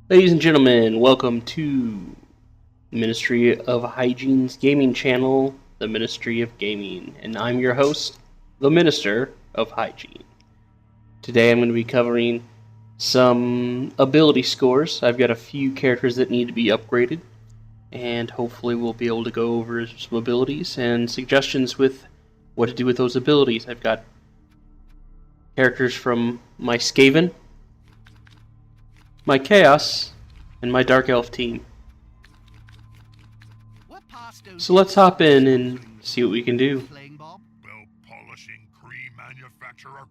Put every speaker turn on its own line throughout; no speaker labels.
Ladies and gentlemen, welcome to Ministry of Hygiene's gaming channel, the Ministry of Gaming, and I'm your host, the Minister of Hygiene. Today I'm going to be covering some ability scores. I've got a few characters that need to be upgraded, and hopefully we'll be able to go over some abilities and suggestions with what to do with those abilities. I've got characters from my Skaven, my Chaos, and my Dark Elf team. So let's hop in and see what we can do.
Bell polishing cream manufacturer?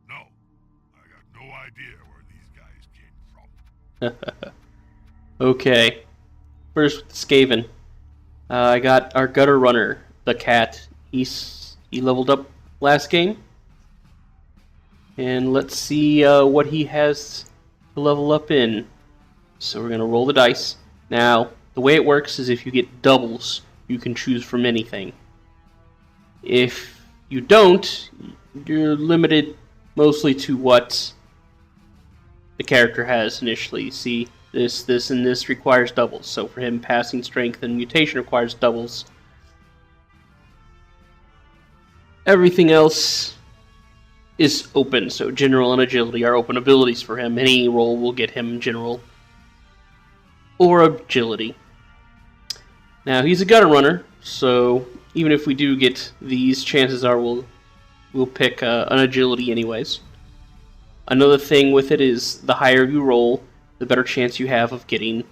No, I got no idea where these guys came from.
Okay, first with the Skaven. I got our Gutter Runner, the cat. He leveled up last game. And let's see what he has to level up in. So we're going to roll the dice. Now, the way it works is if you get doubles, you can choose from anything. If you don't, you're limited mostly to what the character has initially. See, this, and this requires doubles. So for him, passing, strength, and mutation requires doubles. Everything else is open, so general and agility are open abilities for him. Any role will get him general or agility. Now, he's a gutter runner, so even if we do get these, chances are we'll pick an agility anyways. Another thing with it is the higher you roll, the better chance you have of getting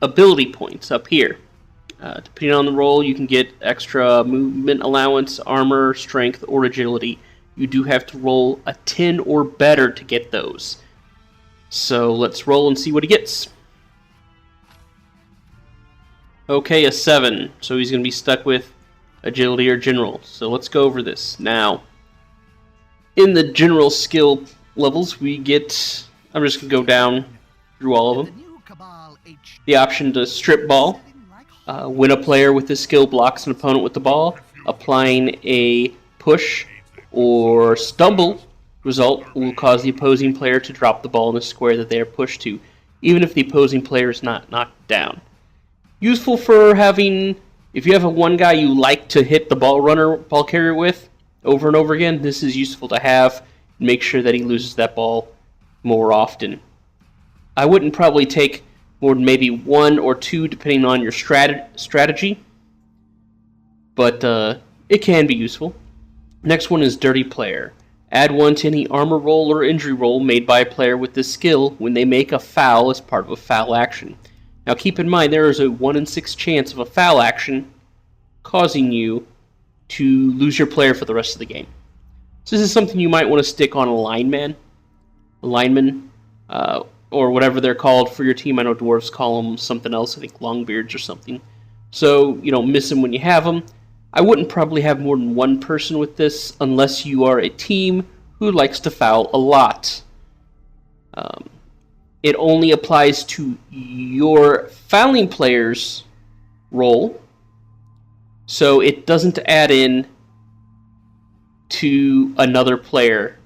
ability points up here. Depending on the roll, you can get extra movement allowance, armor, strength, or agility. You do have to roll a 10 or better to get those. So let's roll and see what he gets. Okay, a 7. So he's going to be stuck with agility or general. So let's go over this. Now, in the general skill levels, we get... I'm just going to go down through all of them. The option to strip ball. When a player with this skill blocks an opponent with the ball, applying a push or stumble result will cause the opposing player to drop the ball in the square that they are pushed to, even if the opposing player is not knocked down. Useful for having, if you have a one guy you like to hit the ball carrier with over and over again, this is useful to have. Make sure that he loses that ball more often. I wouldn't probably take more than maybe 1 or 2 depending on your strategy, but it can be useful. Next one is Dirty Player. Add 1 to any armor roll or injury roll made by a player with this skill when they make a foul as part of a foul action. Now keep in mind there is a 1 in 6 chance of a foul action causing you to lose your player for the rest of the game. So this is something you might want to stick on a lineman, or whatever they're called for your team. I know dwarves call them something else, I think longbeards or something. So you don't miss them when you have them. I wouldn't probably have more than one person with this unless you are a team who likes to foul a lot. It only applies to your fouling player's role, so it doesn't add in to another player.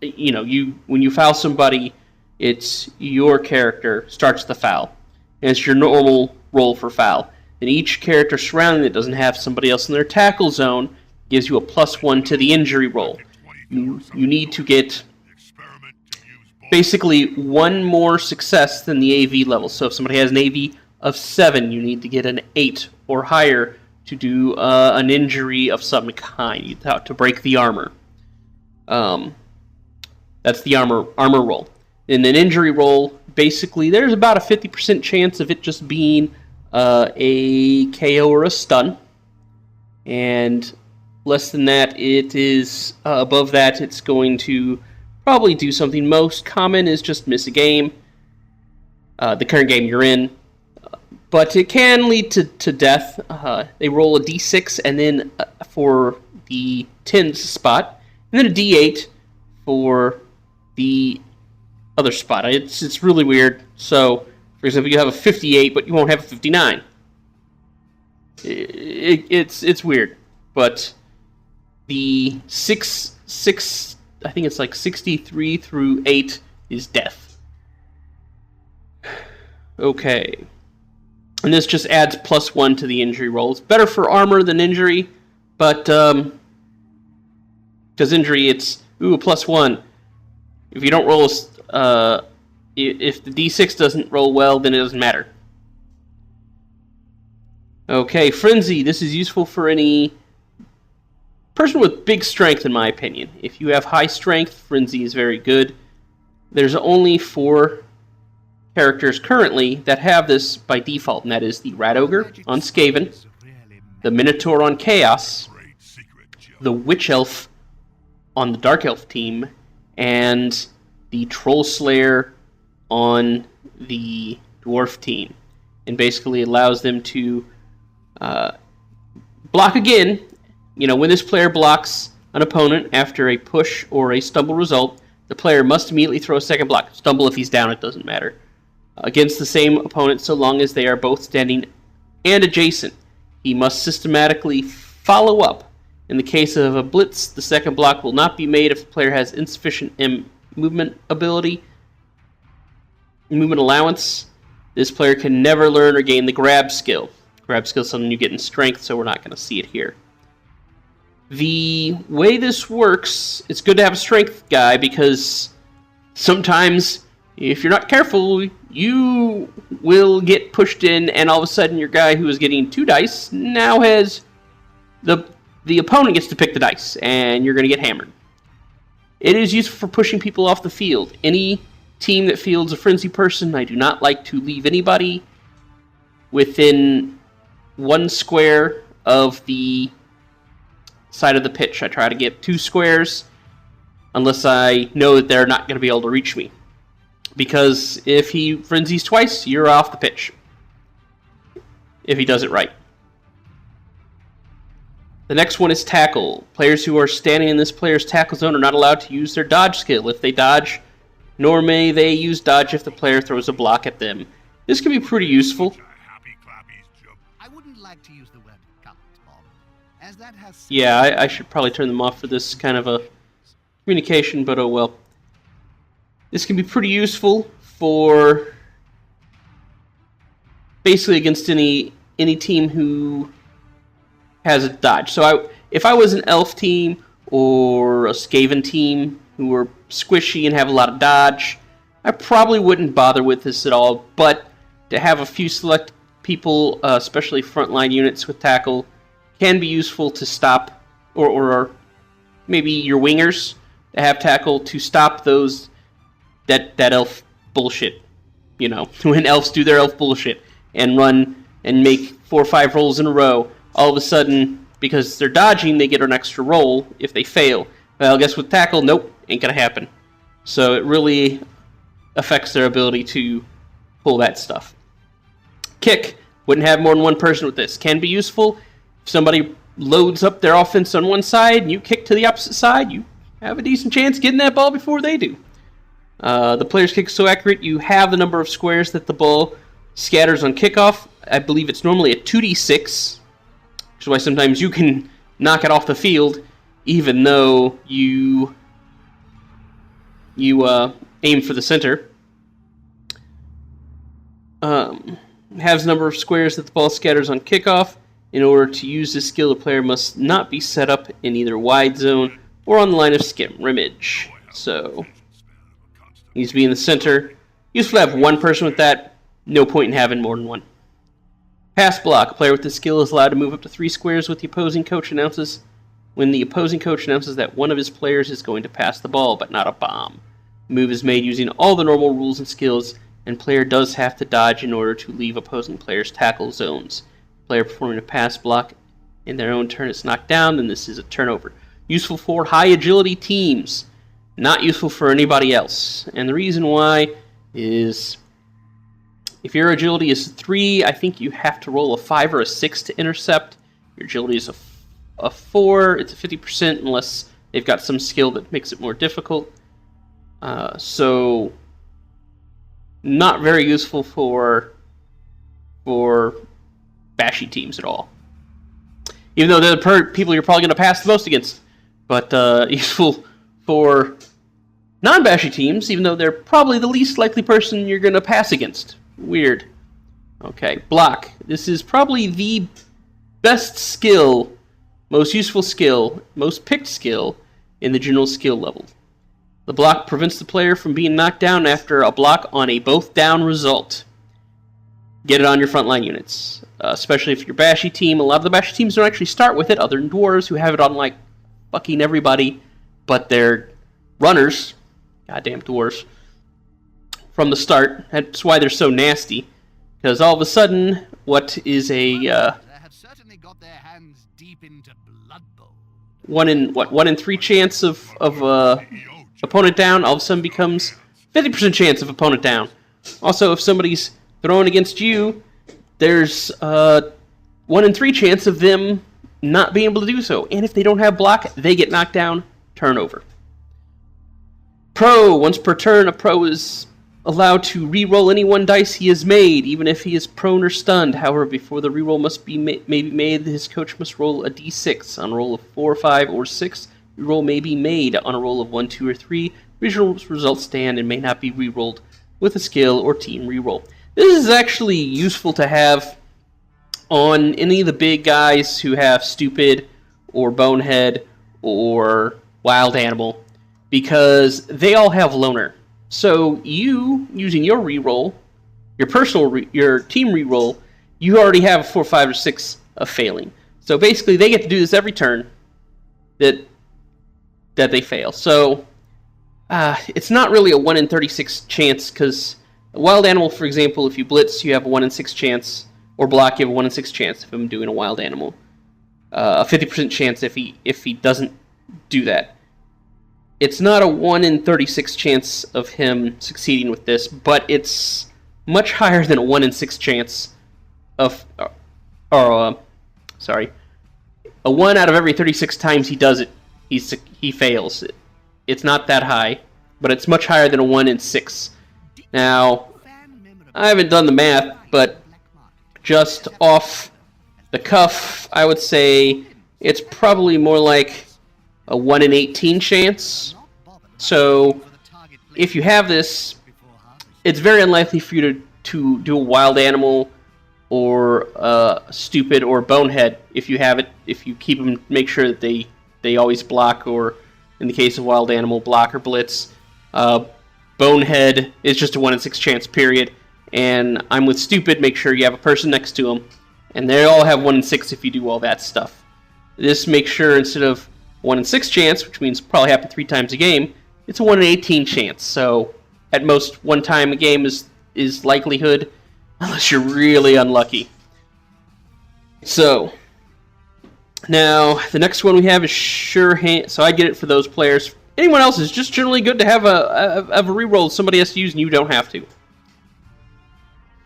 You know, when you foul somebody, it's your character starts the foul, and it's your normal roll for foul. And each character surrounding it doesn't have somebody else in their tackle zone gives you a +1 to the injury roll. You need to get basically 1 more success than the AV level. So if somebody has an AV of 7, you need to get an 8 or higher to do an injury of some kind. You have to break the armor. That's the armor roll. In an injury roll, basically there's about a 50% chance of it just being a KO or a stun, and less than that, it is above that, it's going to probably do something. Most common is just miss a game, the current game you're in, but it can lead to death. They roll a d6 and then for the 10s spot, and then a d8 for the other spot. It's really weird. So, for example, you have a 58, but you won't have a 59. It's weird, but the six I think it's like 63 through 8 is death. Okay. And this just adds +1 to the injury roll. It's better for armor than injury, but because injury, it's +1. If you don't roll, if the D6 doesn't roll well, then it doesn't matter. Okay, Frenzy. This is useful for any person with big strength, in my opinion. If you have high strength, Frenzy is very good. There's only 4 characters currently that have this by default, and that is the Rat Ogre on Skaven, the Minotaur on Chaos, the Witch Elf on the Dark Elf team, and the Troll Slayer on the Dwarf team. And basically allows them to block again. When this player blocks an opponent after a push or a stumble result, the player must immediately throw a second block. Stumble if he's down, it doesn't matter. Against the same opponent so long as they are both standing and adjacent. He must systematically follow up. In the case of a blitz, the second block will not be made if the player has insufficient movement allowance. This player can never learn or gain the grab skill. Grab skill is something you get in strength, so we're not going to see it here. The way this works, it's good to have a strength guy because sometimes if you're not careful, you will get pushed in, and all of a sudden your guy who is getting 2 dice now has the opponent gets to pick the dice, and you're going to get hammered. It is useful for pushing people off the field. Any team that fields a frenzy person, I do not like to leave anybody within 1 square of the side of the pitch. I try to get 2 squares unless I know that they're not going to be able to reach me. Because if he frenzies twice, you're off the pitch. If he does it right. The next one is tackle. Players who are standing in this player's tackle zone are not allowed to use their dodge skill if they dodge, nor may they use dodge if the player throws a block at them. This can be pretty useful.
I wouldn't like to use the word cut, Bob, as that has...
Yeah, I should probably turn them off for this kind of a communication, but oh well. This can be pretty useful for basically against any team who has a dodge. So if I was an elf team or a Skaven team who were squishy and have a lot of dodge, I probably wouldn't bother with this at all. But to have a few select people, especially frontline units with tackle, can be useful to stop, or maybe your wingers to have tackle to stop those that elf bullshit. When elves do their elf bullshit and run and make 4 or 5 rolls in a row, all of a sudden, because they're dodging, they get an extra roll if they fail. Well, guess with tackle, nope, ain't gonna happen. So it really affects their ability to pull that stuff. Kick. Wouldn't have more than 1 person with this. Can be useful. If somebody loads up their offense on one side and you kick to the opposite side, you have a decent chance getting that ball before they do. The player's kick is so accurate, you have the number of squares that the ball scatters on kickoff. I believe it's normally a 2d6, which is why sometimes you can knock it off the field, even though you aim for the center. Has the number of squares that the ball scatters on kickoff. In order to use this skill, the player must not be set up in either wide zone or on the line of scrimmage. So needs to be in the center. Useful to have 1 person with that. No point in having more than 1. Pass block. A player with this skill is allowed to move up to 3 squares when the opposing coach announces that one of his players is going to pass the ball, but not a bomb. The move is made using all the normal rules and skills, and player does have to dodge in order to leave opposing players' tackle zones. Player performing a pass block in their own turn is knocked down, then this is a turnover. Useful for high agility teams. Not useful for anybody else. And the reason why is if your agility is 3, I think you have to roll a 5 or a 6 to intercept. Your agility is a 4. It's a 50% unless they've got some skill that makes it more difficult. So not very useful for bashy teams at all. Even though they're the people you're probably going to pass the most against. But useful for non-bashy teams, even though they're probably the least likely person you're going to pass against. Weird. Okay, block. This is probably the best skill, most useful skill, most picked skill in the general skill level. The block prevents the player from being knocked down after a block on a both down result. Get it on your frontline units, especially if you're Bashy team. A lot of the Bashy teams don't actually start with it, other than Dwarves, who have it on like fucking everybody, but they're runners, goddamn Dwarves, from the start. That's why they're so nasty, because all of a sudden, what is a
They have certainly got their hands deep into Blood Bowl.
1 in 3 chance of opponent down, all of a sudden becomes 50% chance of opponent down. Also, if somebody's throwing against you, there's 1 in 3 chance of them not being able to do so. And if they don't have block, they get knocked down, turnover. Pro, once per turn, a pro is allowed to re-roll any 1 dice he has made, even if he is prone or stunned. However, before the re-roll must be made, his coach must roll a d6. On a roll of 4, 5, or 6, re-roll may be made. On a roll of 1, 2, or 3, original results stand and may not be re-rolled with a skill or team re-roll. This is actually useful to have on any of the big guys who have Stupid or Bonehead or Wild Animal, because they all have Loner. So you, using your reroll, your team reroll, you already have a 4, 5, or 6 of failing. So basically, they get to do this every turn that they fail. So it's not really a 1 in 36 chance, because a Wild Animal, for example, if you blitz, you have a 1 in 6 chance, or block, you have a 1 in 6 chance if I'm doing a Wild Animal. A 50% chance if he doesn't do that. It's not a 1 in 36 chance of him succeeding with this, but it's much higher than a 1 in 6 chance of, a 1 out of every 36 times he does it, he fails. It's not that high, but it's much higher than a 1 in 6. Now, I haven't done the math, but just off the cuff, I would say it's probably more like a 1 in 18 chance. So, if you have this, it's very unlikely for you to do a Wild Animal or Stupid or Bonehead if you have it. If you keep them, make sure that they always block, or in the case of Wild Animal, block or blitz. Bonehead is just a 1 in 6 chance, period. And I'm with Stupid, make sure you have a person next to them. And they all have 1 in 6 if you do all that stuff. This makes sure instead of 1 in 6 chance, which means probably happen 3 times a game, it's a 1 in 18 chance. So at most 1 time a game is likelihood, unless you're really unlucky. So now the next one we have is Sure Hand. So I get it for those players. Anyone else is just generally good to have a reroll somebody has to use and you don't have to.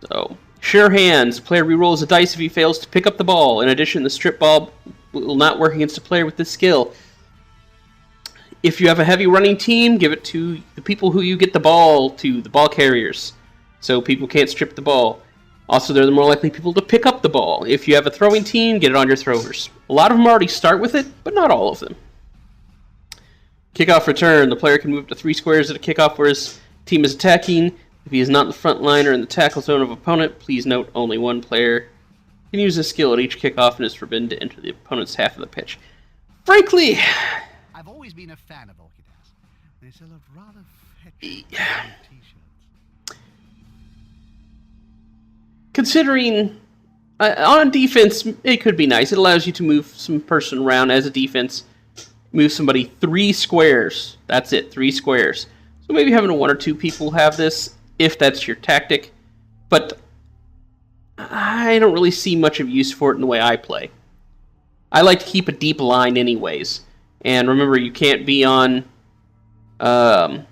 So Sure Hands. Player rerolls a dice if he fails to pick up the ball. In addition, the strip ball will not work against a player with this skill. If you have a heavy running team, give it to the people who you get the ball to, the ball carriers, so people can't strip the ball. Also, they're the more likely people to pick up the ball. If you have a throwing team, get it on your throwers. A lot of them already start with it, but not all of them. Kickoff return. The player can move to 3 squares at a kickoff where his team is attacking. If he is not in the front line or in the tackle zone of opponent, please note only 1 player can use this skill at each kickoff and is forbidden to enter the opponent's half of the pitch. Frankly,
I've always been a fan of Orchidas. They sell a rather fetching t-shirts.
considering on defense, it could be nice. It allows you to move some person around as a defense. Move somebody 3 squares. That's it, 3 squares. So maybe having 1 or 2 people have this, if that's your tactic. But I don't really see much of use for it in the way I play. I like to keep a deep line anyways. And remember, you can't be on... can't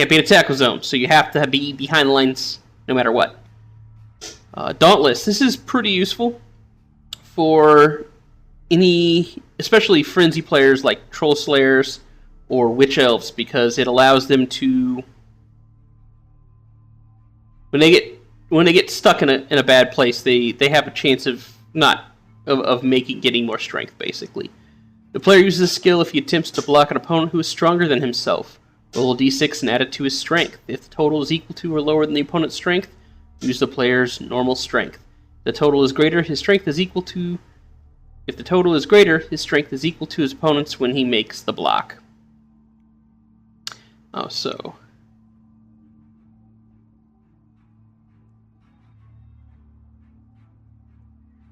be in a tackle zone, so you have to be behind the lines no matter what. Dauntless. This is pretty useful for any, especially frenzy players like Troll Slayers or Witch Elves, because it allows them to, when they get stuck in a bad place, they have a chance of getting more strength, basically. The player uses this skill if he attempts to block an opponent who is stronger than himself. Roll a d6 and add it to his strength. If the total is equal to or lower than the opponent's strength, Use the player's normal strength. If the total is greater, his strength is equal to... If the total is greater, his strength is equal to his opponent's when he makes the block. Oh, so...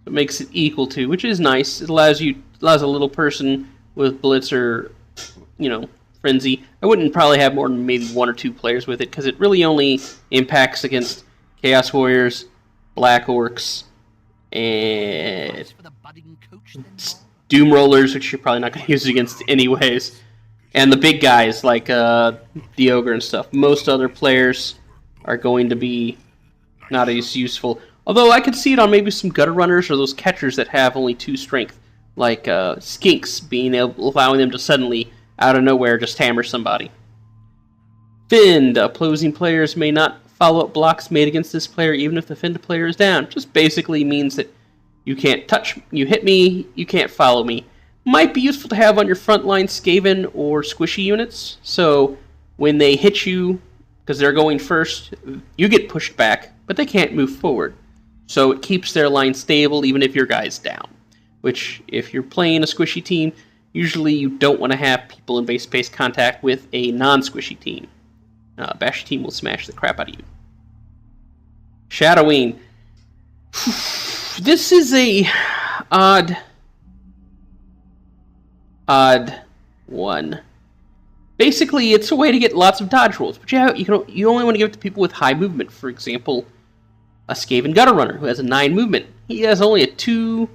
It makes it equal to, which is nice. It allows a little person with Blitz or, Frenzy. I wouldn't probably have more than maybe 1 or 2 players with it, because it really only impacts against Chaos Warriors, Black Orcs, and Doom Rollers, which you're probably not going to use against anyways, and the big guys like the Ogre and stuff. Most other players are going to be not as useful. Although I could see it on maybe some Gutter Runners or those catchers that have only 2 strength, like Skinks, allowing them to suddenly, out of nowhere, just hammer somebody. Finned. Opposing players may not follow up blocks made against this player even if the Finned player is down. Just basically means that you can't you hit me, you can't follow me. Might be useful to have on your frontline Skaven or Squishy units, so when they hit you, because they're going first, you get pushed back, but they can't move forward. So it keeps their line stable even if your guy's down. Which, if you're playing a squishy team, usually you don't want to have people in base-to-base contact with a non-squishy team. A bashy team will smash the crap out of you. Shadowing. This is a odd one. Basically, it's a way to get lots of dodge rolls, but you only want to give it to people with high movement. For example, a Skaven Gutter Runner who has a 9 movement. He has only a 2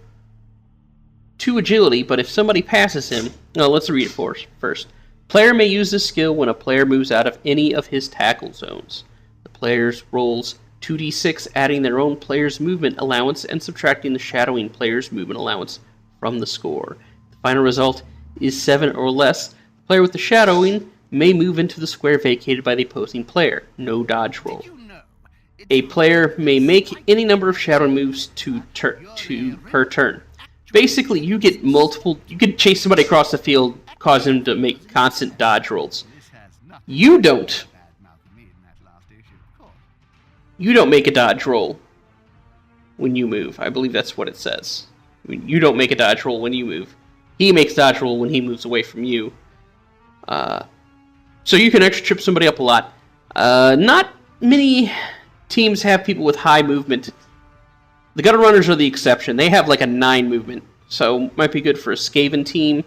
agility, but if somebody passes him... No, let's read it for us first. Player may use this skill when a player moves out of any of his tackle zones. The player's rolls 2d6, adding their own player's movement allowance and subtracting the shadowing player's movement allowance from the score. The final result is 7 or less. The player with the shadowing may move into the square vacated by the opposing player. No dodge roll. A player may make any number of shadow moves per turn. Basically, you get multiple... You can chase somebody across the field, cause him to make constant dodge rolls. You don't make a dodge roll when you move. I believe that's what it says. You don't make a dodge roll when you move. He makes dodge roll when he moves away from you. So you can extra trip somebody up a lot. Not many teams have people with high movement. The Gutter Runners are the exception. They have like a 9 movement, so might be good for a Skaven team.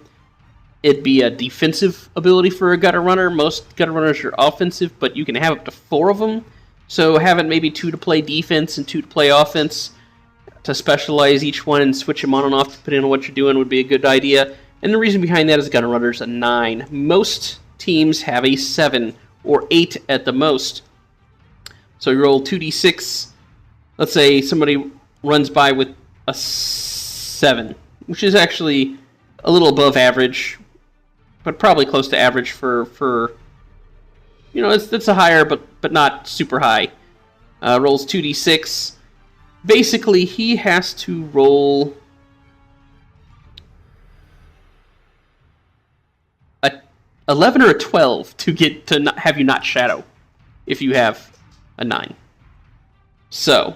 It'd be a defensive ability for a Gutter Runner. Most Gutter Runners are offensive, but you can have up to 4 of them. So having maybe 2 to play defense and 2 to play offense to specialize each one and switch them on and off depending on what you're doing would be a good idea. And the reason behind that is Gutter Runner's a 9. Most teams have a 7 or 8 at the most. So you roll 2d6. Let's say somebody runs by with a 7, which is actually a little above average, but probably close to average for it's a higher, but not super high. Rolls 2d6. Basically, he has to roll a 11 or a 12 to get to not have you not shadow if you have a 9. So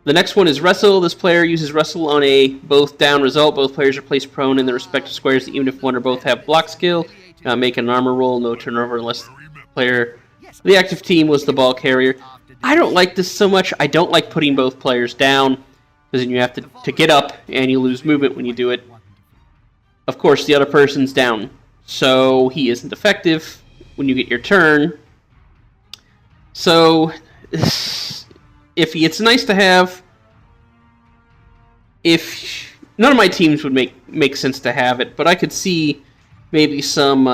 the next one is Wrestle. This player uses Wrestle on a both down result. Both players are placed prone in their respective squares, even if one or both have block skill. Make an armor roll, no turnover unless the active team was the ball carrier. I don't like this so much. I don't like putting both players down, because then you have to get up, and you lose movement when you do it. Of course, the other person's down, so he isn't effective when you get your turn. So it's nice to have. If none of my teams would make sense to have it, but I could see maybe some.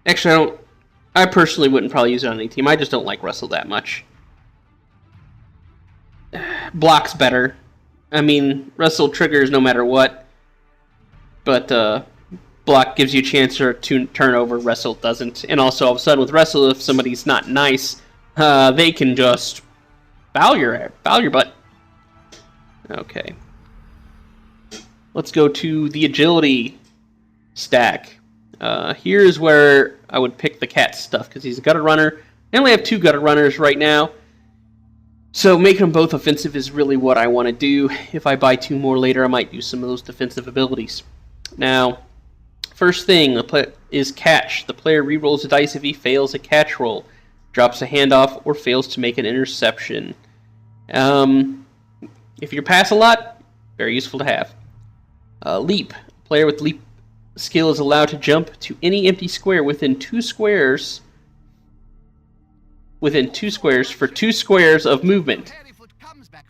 Actually, I personally wouldn't probably use it on any team. I just don't like Wrestle that much. Block's better. I mean, Wrestle triggers no matter what, but Block gives you a chance to turn over. Wrestle doesn't. And also, all of a sudden, with Wrestle, if somebody's not nice, they can just foul your butt. Okay. Let's go to the Agility stack. Here is where I would pick the cat stuff, because he's a gutter runner. I only have 2 gutter runners right now, so making them both offensive is really what I want to do. If I buy 2 more later, I might do some of those defensive abilities. Now, first thing is catch. The player rerolls a dice if he fails a catch roll, drops a handoff, or fails to make an interception. If you pass a lot, very useful to have. Leap. Player with leap skill is allowed to jump to any empty square within 2 squares. For 2 squares of movement.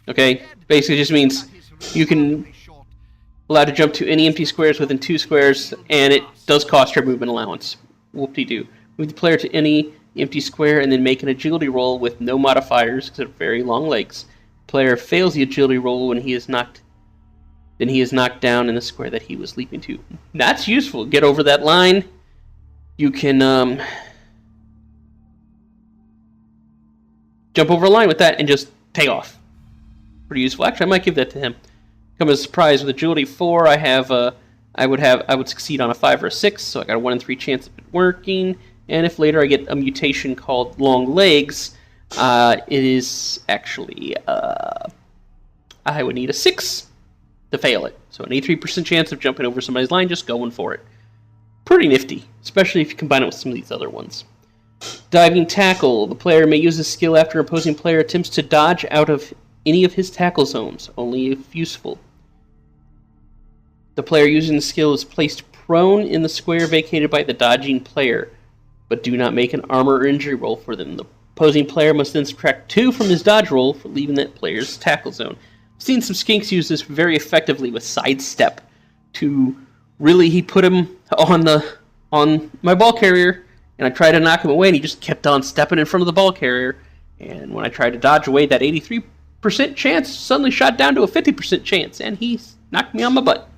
Okay, basically just means you can allowed to jump to any empty squares within 2 squares, and it does cost your movement allowance. Whoop-de-doo. Move the player to any empty square and then make an agility roll with no modifiers because of very long legs. Player fails the agility roll when he is knocked down in the square that he was leaping to. That's useful. Get over that line. You can jump over a line with that and just take off. Pretty useful. Actually, I might give that to him. Come as a surprise with agility 4. I would succeed on a 5 or a 6, so I got a 1 in 3 chance of it working. And if later I get a mutation called long legs, it is actually I would need a 6 to fail it. So an 83% chance of jumping over somebody's line, just going for it. Pretty nifty, especially if you combine it with some of these other ones. Diving tackle. The player may use this skill after an opposing player attempts to dodge out of any of his tackle zones, only if useful. The player using the skill is placed prone in the square vacated by the dodging player, but do not make an armor or injury roll for them. The opposing player must then subtract 2 from his dodge roll for leaving that player's tackle zone. I've seen some skinks use this very effectively with sidestep to really, he put him on my ball carrier, and I tried to knock him away, and he just kept on stepping in front of the ball carrier. And when I tried to dodge away, that 83% chance suddenly shot down to a 50% chance, and he knocked me on my butt.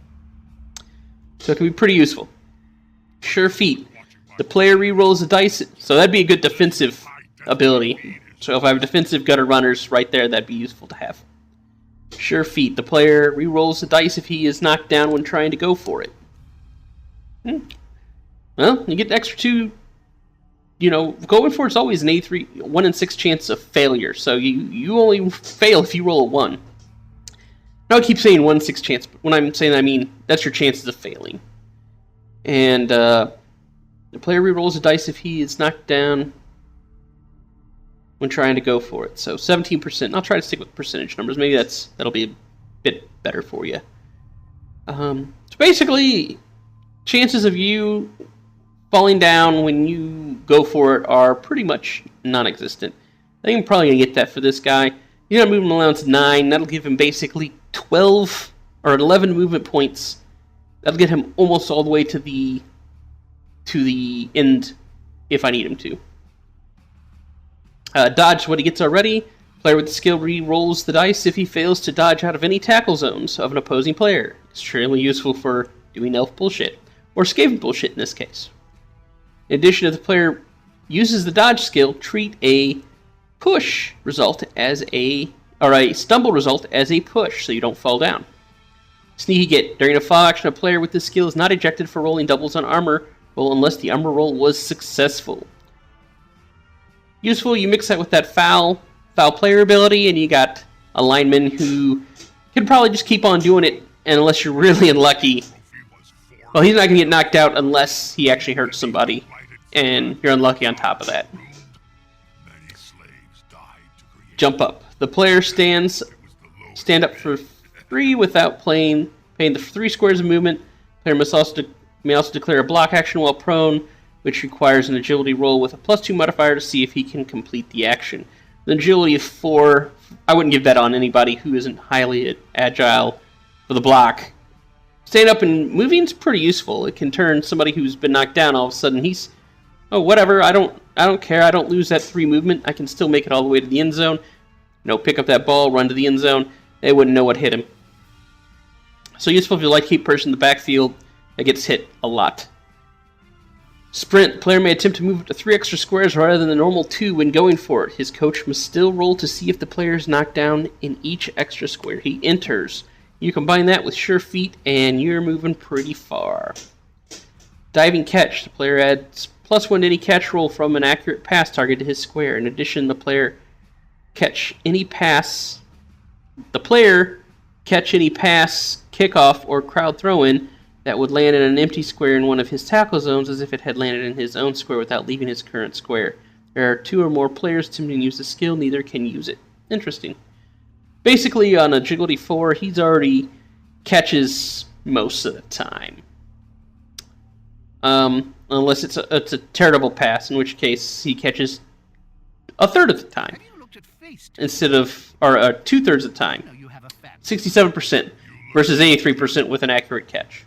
So it can be pretty useful. Sure feet. The player re-rolls the dice, so that'd be a good defensive ability. So if I have defensive gutter runners right there, that'd be useful to have. Sure feet. The player re-rolls the dice if he is knocked down when trying to go for it. Well, you get an extra 2. Going for it's always an 1 in 6 chance of failure. So you only fail if you roll a 1. Now I keep saying 1 in 6 chance, but when I'm saying that, I mean that's your chances of failing. And the player re-rolls a dice if he is knocked down when trying to go for it. So 17%. I'll try to stick with percentage numbers. Maybe that'll be a bit better for you. So basically, chances of you falling down when you go for it are pretty much non-existent. I think I'm probably going to get that for this guy. He's got a movement allowance 9. That'll give him basically 12 or 11 movement points. That'll get him almost all the way to the end if I need him to. Dodge what he gets already. Player with the skill re-rolls the dice if he fails to dodge out of any tackle zones of an opposing player. Extremely useful for doing elf bullshit, or skaven bullshit in this case. In addition, if the player uses the dodge skill, treat a push result as a stumble result as a push, so you don't fall down. Sneaky get. During a fall action, a player with this skill is not ejected for rolling doubles on armor roll unless the armor roll was successful. Useful, you mix that with that foul player ability, and you got a lineman who can probably just keep on doing it, and unless you're really unlucky, well, he's not going to get knocked out unless he actually hurts somebody, and you're unlucky on top of that. Jump up. The player stand up for 3 without paying the 3 squares of movement. Player may also declare a block action while prone, which requires an agility roll with a +2 modifier to see if he can complete the action. The agility of 4, I wouldn't give that on anybody who isn't highly agile for the block. Staying up and moving is pretty useful. It can turn somebody who's been knocked down all of a sudden. Whatever, I don't care. I don't lose that 3 movement. I can still make it all the way to the end zone. Pick up that ball, run to the end zone. They wouldn't know what hit him. So useful if you like keep person in the backfield that gets hit a lot. Sprint. Player may attempt to move up to 3 extra squares rather than the normal 2 when going for it. His coach must still roll to see if the player is knocked down in each extra square he enters. You combine that with sure feet, and you're moving pretty far. Diving catch. The player adds +1 to any catch roll from an accurate pass target to his square. In addition, the player catch any pass, kickoff, or crowd throw-in that would land in an empty square in one of his tackle zones as if it had landed in his own square without leaving his current square. There are 2 or more players attempting to use the skill. Neither can use it. Interesting. Basically, on Agility 4, he's already catches most of the time. Unless it's a terrible pass, in which case he catches a third of the time. Instead of, or 2/3 of the time. 67% versus 83% with an accurate catch.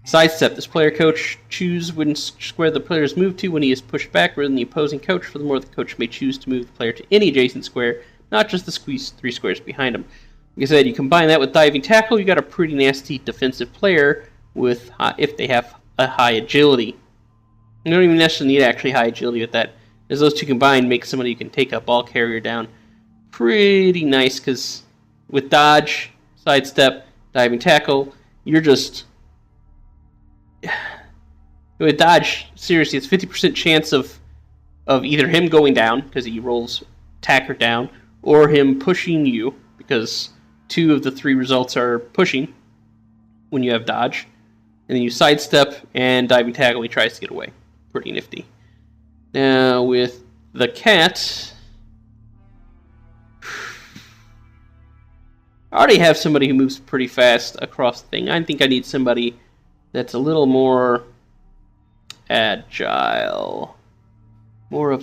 Sidestep. This player coach choose when square the player is moved to when he is pushed back rather than the opposing coach. Furthermore, the coach may choose to move the player to any adjacent square, not just the squeeze 3 squares behind him. Like I said, you combine that with diving tackle, you got a pretty nasty defensive player with if they have a high agility. You don't even necessarily need actually high agility with that, as those two combined make somebody who can take a ball carrier down pretty nice, because with dodge, sidestep, diving tackle, you're just... With dodge, seriously, it's 50% chance of either him going down, because he rolls attacker down, or him pushing you, because 2 of the 3 results are pushing when you have dodge. And then you sidestep and diving tackle, he tries to get away. Pretty nifty. Now, with the cat... I already have somebody who moves pretty fast across the thing. I think I need somebody that's a little more agile. More of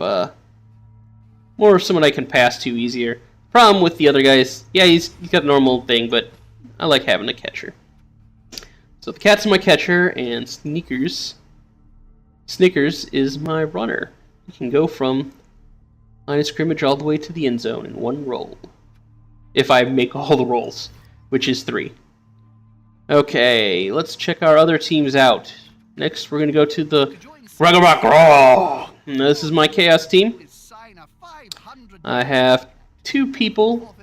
someone I can pass to easier. Problem with the other guys, yeah, he's got a normal thing, but I like having a catcher. So the cat's my catcher, and Snickers is my runner. He can go from line of scrimmage all the way to the end zone in 1 roll. If I make all the rolls, which is 3. Okay, let's check our other teams out. Next, we're going to go to the Ragnarok Raw. This is my Chaos team. I have 2 people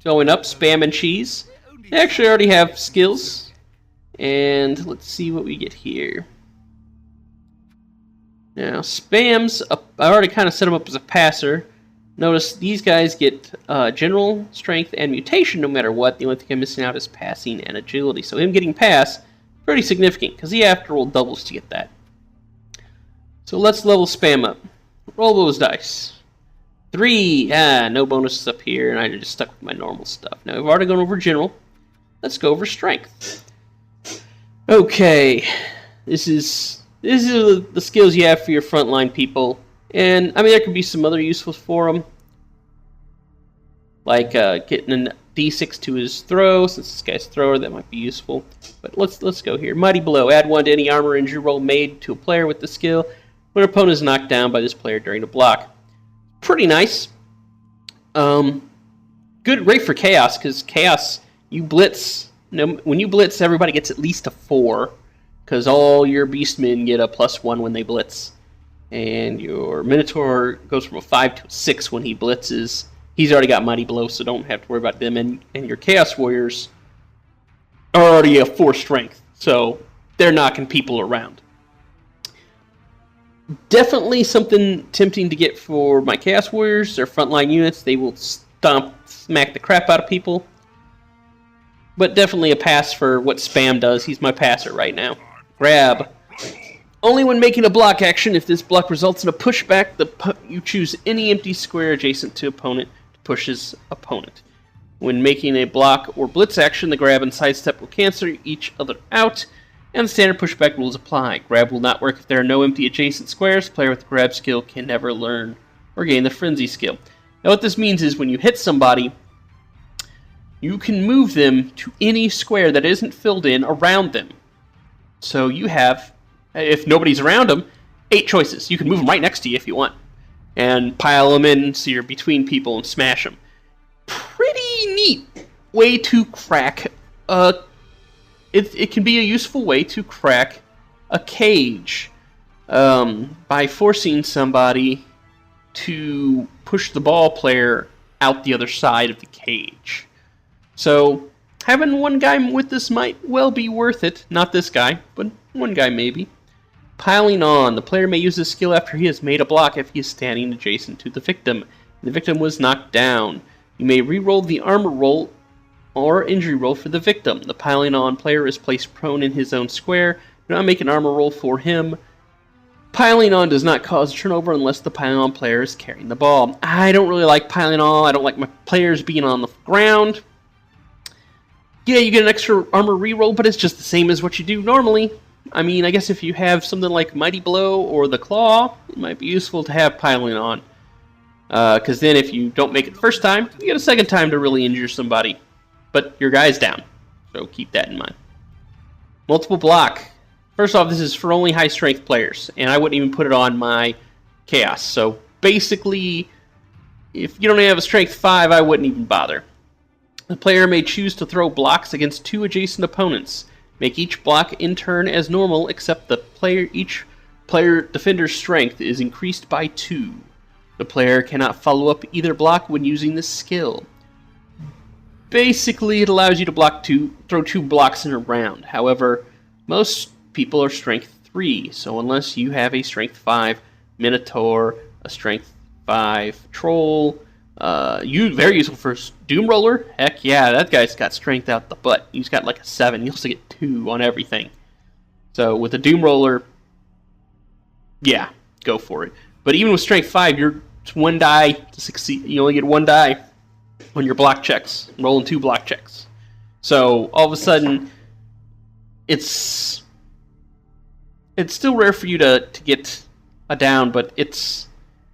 going up, Spam and Cheese. They actually already have skills. And let's see what we get here. Now, Spam's, I already kind of set him up as a passer. Notice these guys get general, strength, and mutation no matter what. The only thing I'm missing out is passing and agility. So him getting pass, pretty significant, because he have to roll doubles to get that. So let's level Spam up. Roll those dice. 3. No bonuses up here, and I just stuck with my normal stuff. Now, we've already gone over general. Let's go over strength. Okay. This is the skills you have for your frontline people. And, I mean, there could be some other uses for them. Like getting a D6 to his throw. Since this guy's thrower, that might be useful. But let's go here. Mighty Blow. Add 1 to any armor injury roll made to a player with the skill when an opponent is knocked down by this player during a block. Pretty nice. Good rate for Chaos, because Chaos, you blitz. When you blitz, everybody gets at least a 4. Because all your Beastmen get a +1 when they blitz. And your Minotaur goes from a 5 to a 6 when he blitzes. He's already got Mighty Blow, so don't have to worry about them. And your Chaos Warriors are already a 4 strength, so they're knocking people around. Definitely something tempting to get for my Chaos Warriors. They're frontline units. They will smack the crap out of people. But definitely a pass for what Spam does. He's my passer right now. Grab. Only when making a block action, if this block results in a pushback, you choose any empty square adjacent to opponent to push his opponent. When making a block or blitz action, the grab and sidestep will cancel each other out, and the standard pushback rules apply. Grab will not work if there are no empty adjacent squares. Player with the grab skill can never learn or gain the frenzy skill. Now what this means is when you hit somebody, you can move them to any square that isn't filled in around them. So you have, if nobody's around them, 8 choices. You can move them right next to you if you want. And pile them in so you're between people and smash them. Pretty neat way to crack it can be a useful way to crack a cage by forcing somebody to push the ball player out the other side of the cage. So having one guy with this might well be worth it. Not this guy, but one guy maybe. Piling on. The player may use this skill after he has made a block if he is standing adjacent to the victim. The victim was knocked down. You may re-roll the armor roll or injury roll for the victim. The piling on player is placed prone in his own square. Do not make an armor roll for him. Piling on does not cause turnover unless the piling on player is carrying the ball. I don't really like piling on. I don't like my players being on the ground. Yeah, you get an extra armor reroll, but it's just the same as what you do normally. I mean, I guess if you have something like Mighty Blow or the Claw, it might be useful to have piling on. Because then if you don't make it the first time, you get a second time to really injure somebody. But your guy's down, so keep that in mind. Multiple block. First off, this is for only high strength players, and I wouldn't even put it on my Chaos. So basically, if you don't have a strength 5, I wouldn't even bother. The player may choose to throw blocks against 2 adjacent opponents. Make each block in turn as normal, except each player defender's strength is increased by 2. The player cannot follow up either block when using this skill. Basically, it allows you to throw 2 blocks in a round. However, most people are strength 3, so unless you have a strength 5 Minotaur, a strength 5 Troll, very useful for Doom Roller. Heck yeah, that guy's got strength out the butt. He's got like a 7. You also get 2 on everything. So with the Doom Roller, yeah, go for it. But even with strength 5, you're 1 die to succeed. You only get 1 die on your block checks. Rolling 2 block checks. So all of a sudden, it's still rare for you to get a down, but it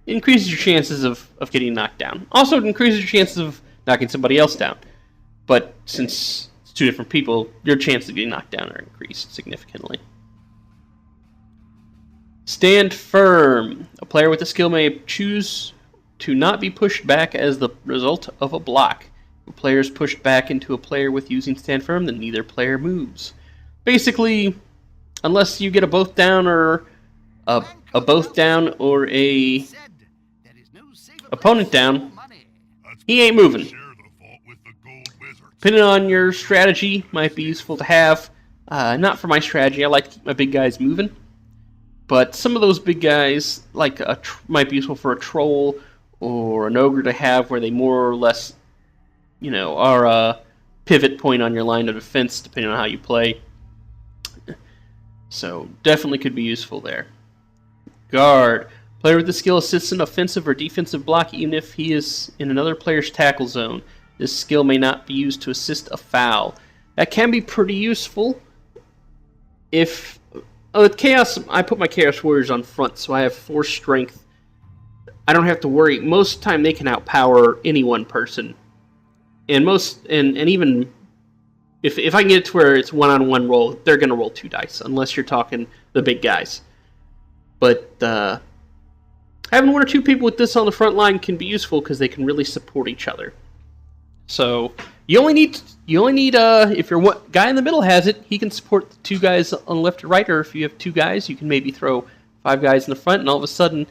increases your chances of getting knocked down. Also, it increases your chances of knocking somebody else down. But since it's 2 different people, your chances of getting knocked down are increased significantly. Stand firm. A player with the skill may choose to not be pushed back as the result of a block. If a player is pushed back into a player with using stand firm, then neither player moves. Basically, unless you get a both down or a opponent down, he ain't moving. Depending on your strategy, might be useful to have. Not for my strategy. I like to keep my big guys moving. But some of those big guys might be useful for a troll or an ogre to have, where they more or less, are a pivot point on your line of defense, depending on how you play. So definitely could be useful there. Guard. Player with the skill assists an offensive or defensive block even if he is in another player's tackle zone. This skill may not be used to assist a foul. That can be pretty useful. With Chaos, I put my Chaos Warriors on front, so I have 4 strength. I don't have to worry. Most of the time they can outpower any one person. And even if I can get it to where it's one-on-one roll, they're going to roll 2 dice, unless you're talking the big guys. But having 1 or 2 people with this on the front line can be useful because they can really support each other. So you only need if your guy in the middle has it, he can support the 2 guys on the left or right. Or if you have 2 guys, you can maybe throw 5 guys in the front, and all of a sudden,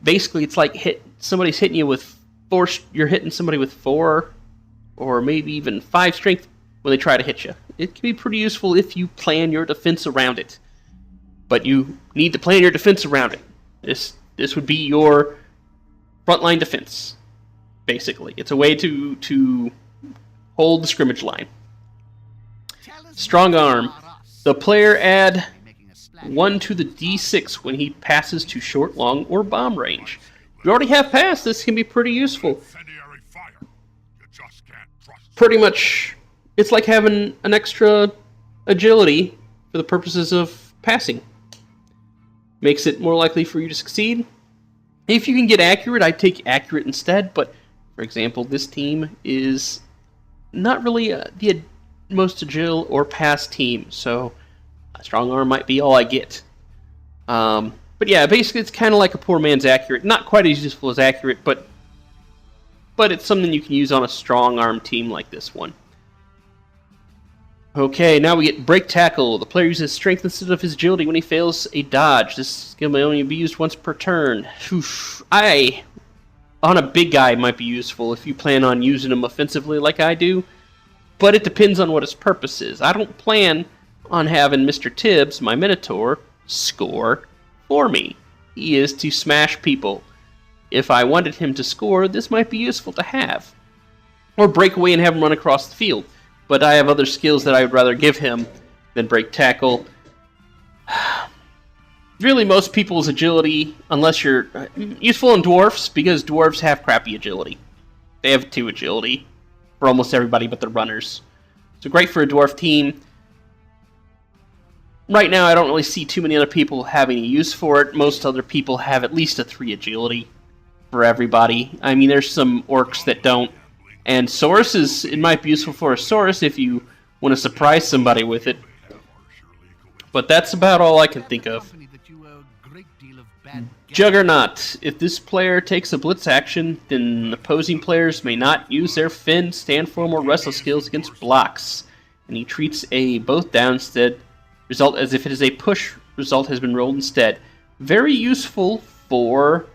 basically, it's like somebody's hitting you with 4. You're hitting somebody with 4, or maybe even 5 strength when they try to hit you. It can be pretty useful if you plan your defense around it. But you need to plan your defense around it. This would be your frontline defense, basically. It's a way to hold the scrimmage line. Strong arm. The player add 1 to the D6 when he passes to short, long, or bomb range. If you already have passed, this can be pretty useful. Pretty much, it's like having an extra agility for the purposes of passing. Makes it more likely for you to succeed. If you can get accurate, I'd take accurate instead, but for example, this team is not really the most agile or pass team, so a strong arm might be all I get. But yeah, basically it's kind of like a poor man's accurate. Not quite as useful as accurate, but it's something you can use on a strong arm team like this one. Okay, now we get Break Tackle. The player uses strength instead of his agility when he fails a dodge. This skill may only be used once per turn. On a big guy, it might be useful if you plan on using him offensively like I do, but it depends on what his purpose is. I don't plan on having Mr. Tibbs, my Minotaur, score for me. He is to smash people. If I wanted him to score, this might be useful to have. Or break away and have him run across the field. But I have other skills that I would rather give him than break tackle. Really, most people's agility, unless you're useful in dwarfs, because dwarves have crappy agility. They have 2 agility for almost everybody but the runners. So great for a dwarf team. Right now, I don't really see too many other people having a use for it. Most other people have at least a 3 agility for everybody. I mean, there's some orcs that don't. And Saurus it might be useful for a Saurus if you want to surprise somebody with it. But that's about all I can think of. Juggernaut. If this player takes a blitz action, then opposing players may not use their fend, stand firm, or wrestle skills against blocks. And he treats a both down instead result as if it is a push result has been rolled instead. Very useful for,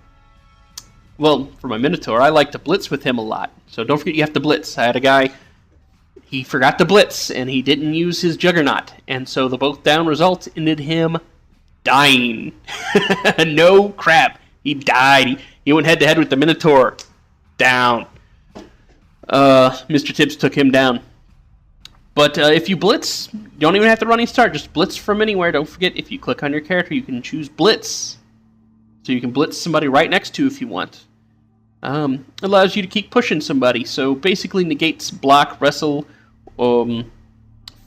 well, for my Minotaur. I like to blitz with him a lot. So don't forget you have to blitz. I had a guy, he forgot to blitz, and he didn't use his Juggernaut. And so the both down result ended him dying. No crap. He died. He went head to head with the Minotaur. Down. Mr. Tibbs took him down. But if you blitz, you don't even have to running start. Just blitz from anywhere. Don't forget, if you click on your character, you can choose blitz. So you can blitz somebody right next to you if you want. Allows you to keep pushing somebody. So basically negates block, wrestle,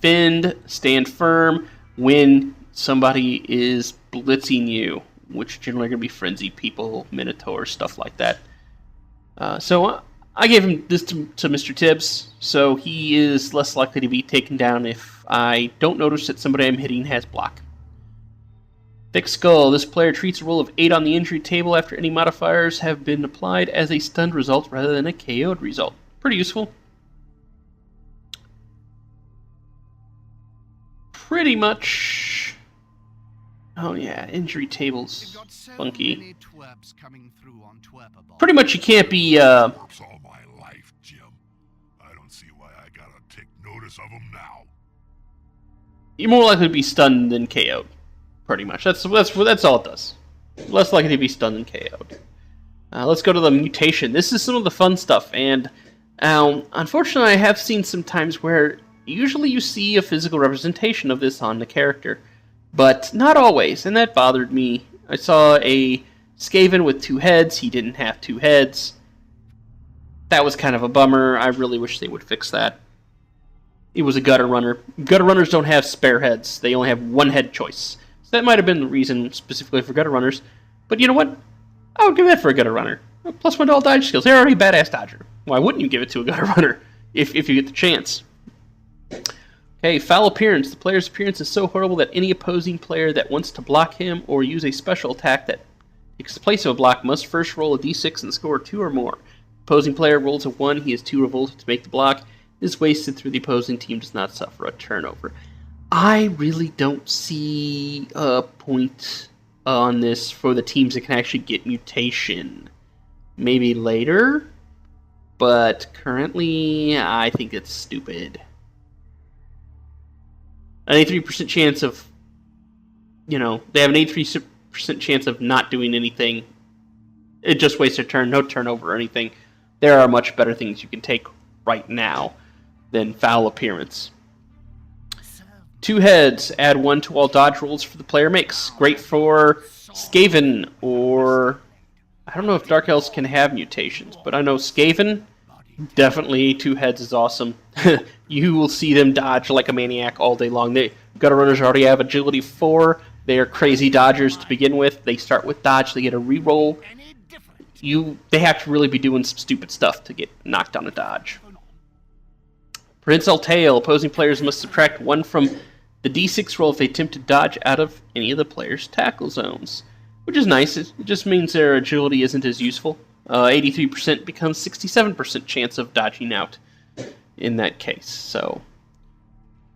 fend, stand firm when somebody is blitzing you, which generally are going to be frenzied people, minotaurs, stuff like that. So I gave him this to Mr. Tibbs, so he is less likely to be taken down if I don't notice that somebody I'm hitting has block. Thick Skull. This player treats a roll of 8 on the injury table after any modifiers have been applied as a stunned result rather than a KO'd result. Pretty useful. Pretty much. Oh yeah, injury tables. Funky. Pretty much you can't be
Works all my life, Jim. I don't see why I gotta take notice of them now.
You're more likely to be stunned than KO'd. Pretty much. That's all it does. Less likely to be stunned than KO'd. Let's go to the mutation. This is some of the fun stuff, and unfortunately I have seen some times where usually you see a physical representation of this on the character, but not always, and that bothered me. I saw a Skaven with 2 heads. He didn't have 2 heads. That was kind of a bummer. I really wish they would fix that. It was a gutter runner. Gutter runners don't have spare heads. They only have 1 head choice. So that might have been the reason specifically for gutter runners. But you know what? I would give that for a gutter runner. +1 to all dodge skills. They're already a badass dodger. Why wouldn't you give it to a gutter runner if you get the chance? Okay, foul appearance. The player's appearance is so horrible that any opposing player that wants to block him or use a special attack that takes the place of a block must first roll a d6 and score 2 or more. Opposing player rolls a 1. He has 2 revolted to make the block. Is wasted through the opposing team, does not suffer a turnover. I really don't see a point on this for the teams that can actually get mutation. Maybe later, but currently I think it's stupid. An 83% chance of, they have an 83% chance of not doing anything. It just wastes a turn, no turnover or anything. There are much better things you can take right now than foul appearance. 2 heads, add 1 to all dodge rolls for the player makes. Great for Skaven, or I don't know if Dark Elves can have mutations, but I know Skaven, definitely 2 heads is awesome. You will see them dodge like a maniac all day long. Gutter runners already have agility 4. They are crazy dodgers to begin with. They start with dodge, they get a reroll. They have to really be doing some stupid stuff to get knocked on a dodge. Prehensile Tail. Opposing players must subtract 1 from the d6 roll if they attempt to dodge out of any of the player's tackle zones. Which is nice. It just means their agility isn't as useful. 83% becomes 67% chance of dodging out in that case. So,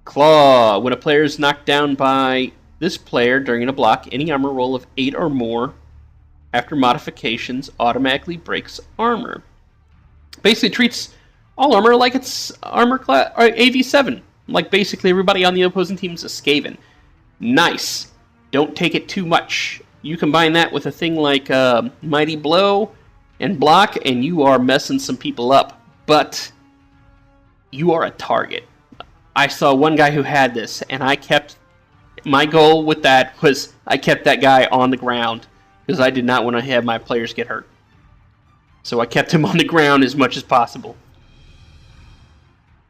Claw. When a player is knocked down by this player during a block, any armor roll of 8 or more after modifications automatically breaks armor. Basically treats all armor like it's armor class or AV7. Like basically everybody on the opposing team is a Skaven. Nice. don't take it too much. You combine that with a thing like Mighty Blow and Block, and you are messing some people up. But you are a target. I saw one guy who had this, and my goal with that was I kept that guy on the ground because I did not want to have my players get hurt. So I kept him on the ground as much as possible.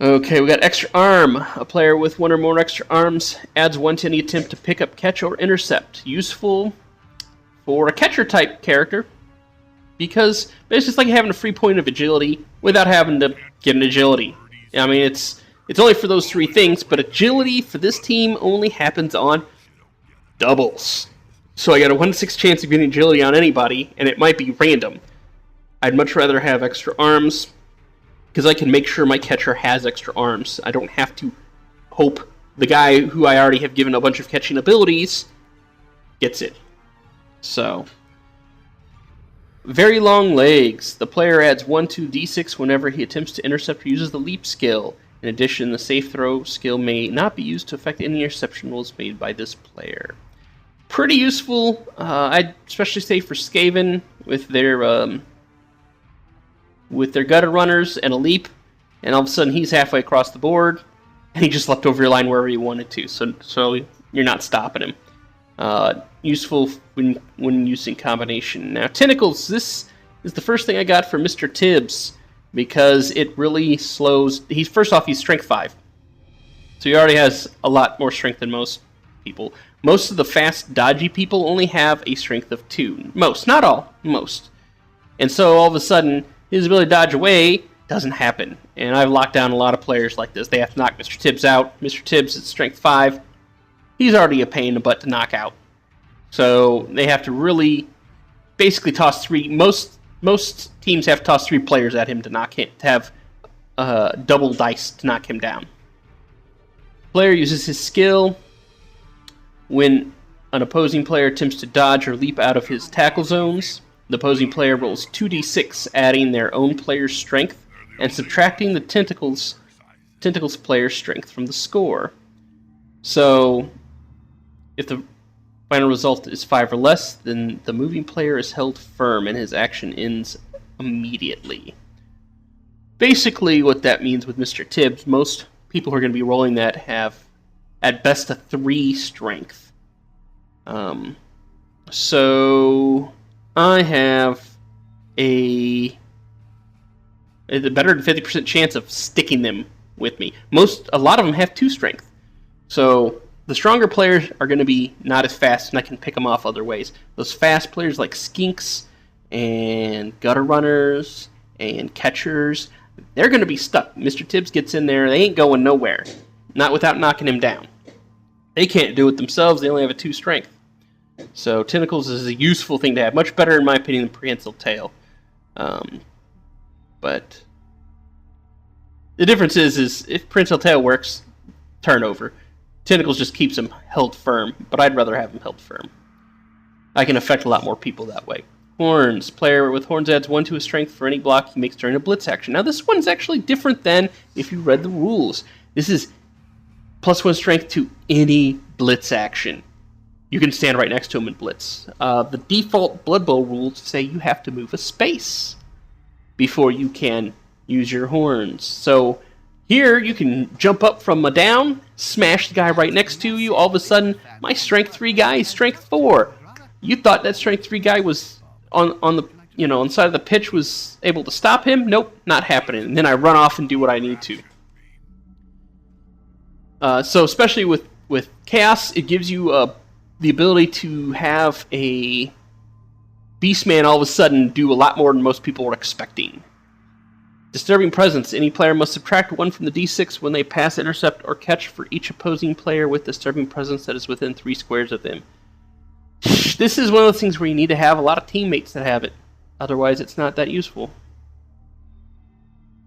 Okay, we got Extra Arm. A player with one or more extra arms adds 1 to any attempt to pick up, catch, or intercept. Useful for a catcher-type character because it's just like having a free point of agility without having to get an agility. I mean, it's only for those 3 things, but agility for this team only happens on doubles. So I got a 1 in 6 chance of getting agility on anybody, and it might be random. I'd much rather have extra arms because I can make sure my catcher has extra arms. I don't have to hope the guy who I already have given a bunch of catching abilities gets it. So, very long legs. The player adds 1 to d6 whenever he attempts to intercept or uses the leap skill. In addition, the safe throw skill may not be used to affect any interception rolls made by this player. Pretty useful, I'd especially say for Skaven with their gutter runners and a leap, and all of a sudden he's halfway across the board, and he just leapt over your line wherever he wanted to, so you're not stopping him. Useful when using combination. Now, Tentacles, this is the first thing I got for Mr. Tibbs, because it really slows... First off, he's strength 5. So he already has a lot more strength than most people. Most of the fast, dodgy people only have a strength of 2. Most, not all, most. And so all of a sudden, his ability to dodge away doesn't happen. And I've locked down a lot of players like this. They have to knock Mr. Tibbs out. Mr. Tibbs is strength 5. He's already a pain in the butt to knock out. So they have to really basically toss 3... Most teams have to toss 3 players at him to have double dice to knock him down. Player uses his skill when an opposing player attempts to dodge or leap out of his tackle zones. The opposing player rolls 2d6, adding their own player's strength and subtracting the tentacles player's strength from the score. So, if the final result is 5 or less, then the moving player is held firm and his action ends immediately. Basically, what that means with Mr. Tibbs, most people who are going to be rolling that have at best a 3 strength. So I have a better than 50% chance of sticking them with me. A lot of them have 2 strength. So the stronger players are going to be not as fast, and I can pick them off other ways. Those fast players like skinks and gutter runners and catchers, they're going to be stuck. Mr. Tibbs gets in there, they ain't going nowhere. Not without knocking him down. They can't do it themselves, they only have a 2 strength. So Tentacles is a useful thing to have. Much better, in my opinion, than Prehensile Tail. But the difference is if Prehensile Tail works, turnover. Tentacles just keeps him held firm, but I'd rather have him held firm. I can affect a lot more people that way. Horns. Player with horns adds 1 to his strength for any block he makes during a blitz action. Now this one's actually different than if you read the rules. This is +1 strength to any blitz action. You can stand right next to him and blitz. The default Blood Bowl rules say you have to move a space before you can use your horns. So here, you can jump up from a down, smash the guy right next to you. All of a sudden, my strength 3 guy is strength 4. You thought that strength 3 guy was on the on the side of the pitch was able to stop him? Nope, not happening. And then I run off and do what I need to. So especially with Chaos, it gives you the ability to have a Beastman all of a sudden do a lot more than most people were expecting. Disturbing Presence. Any player must subtract 1 from the d6 when they pass, intercept, or catch for each opposing player with Disturbing Presence that is within 3 squares of them. This is one of those things where you need to have a lot of teammates that have it. Otherwise, it's not that useful.